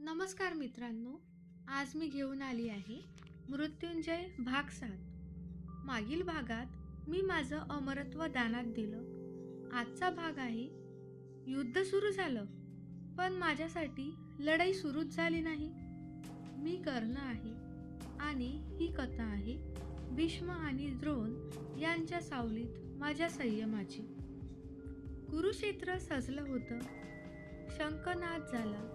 नमस्कार मित्रांनो, आज मी घेऊन आली आहे मृत्युंजय भाग 7। मागील भागात मी माझं अमरत्व दानात दिलं। आजचा भाग आहे युद्ध सुरू झालं, पण माझ्यासाठी लढाई सुरूच झाली नाही। मी कर्ण आहे आणि ही कथा आहे भीष्म आणि द्रोण यांच्या सावलीत माझ्या संयमाची। कुरुक्षेत्र सजलं होतं, शंखनाद झाला,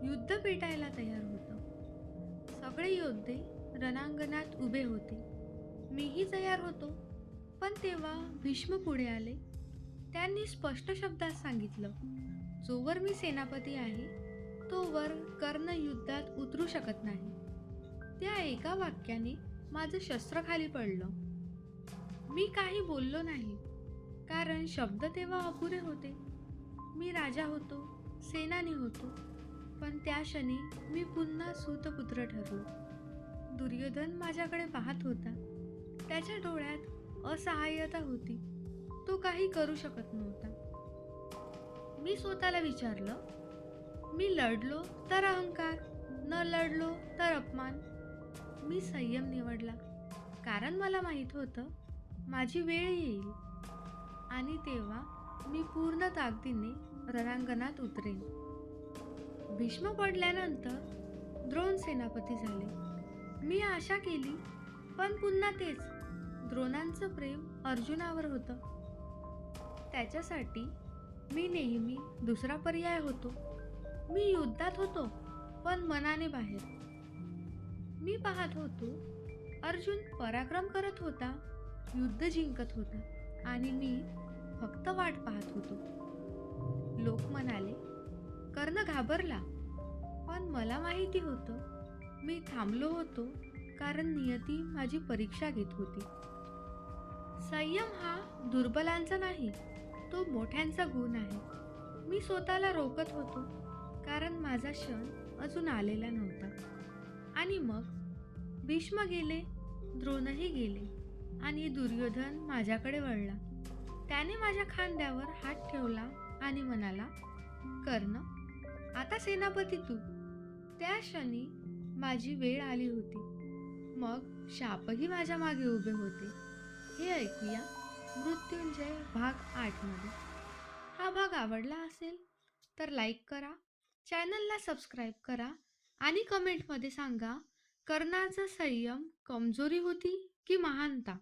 युद्ध पेटायला तयार होतं। सगळे योद्धे रणांगणात उभे होते, मीही तयार होतो। पण तेव्हा भीष्म पुढे आले। त्यांनी स्पष्ट शब्दात सांगितलं, जोवर मी सेनापती आहे तोवर कर्ण युद्धात उतरू शकत नाही। त्या एका वाक्याने माझं शस्त्र खाली पडलं। मी काही बोललो नाही, कारण शब्द तेव्हा अपुरे होते। मी राजा होतो, सेनानी होतो, पण त्या क्षणी मी पुन्हा सूतपुत्र ठरलो। दुर्योधन माझ्याकडे पाहत होता, त्याच्या डोळ्यात असहाय्यता होती। तो काही करू शकत नव्हता। मी स्वतःला विचारलं, मी लढलो तर अहंकार, न लढलो तर अपमान। मी संयम निवडला, कारण मला माहित होतं माझी वेळ येईल आणि तेव्हा मी पूर्ण ताकदीने रणांगणात उतरेन। भीष्म पडल्यानंतर द्रोण सेनापती झाले। मी आशा केली, पण पुन्हा तेच। द्रोणांचं प्रेम अर्जुनावर होतं, त्याच्यासाठी मी नेहमी दुसरा पर्याय होतो। मी युद्धात होतो, पण मनाने बाहेर। मी पाहत होतो अर्जुन पराक्रम करत होता, युद्ध जिंकत होता, आणि मी फक्त वाट पाहत होतो। लोक म्हणाले, कर्ण घाबरला, पण मला माहिती होतं मी थांबलो होतो, कारण नियती माझी परीक्षा घेत होती। संयम हा दुर्बलांचा नाही, तो मोठ्यांचा गुण आहे। मी स्वतःला रोखत होतो, कारण माझा क्षण अजून आलेला नव्हता। आणि मग भीष्म गेले, द्रोणही गेले, आणि दुर्योधन माझ्याकडे वळला। त्याने माझ्या खांद्यावर हात ठेवला आणि म्हणाला, कर्ण, आता सेनापती तू। त्या क्षणी माझी वेळ आली होती। मग शापही माझ्या मागे उभे होते। हे ऐकूया मृत्युंजय भाग 8 मध्ये। हा भाग आवडला असेल तर लाईक करा, चॅनलला सबस्क्राईब करा आणि कमेंटमध्ये सांगा, कर्णाचा संयम कमजोरी होती की महानता।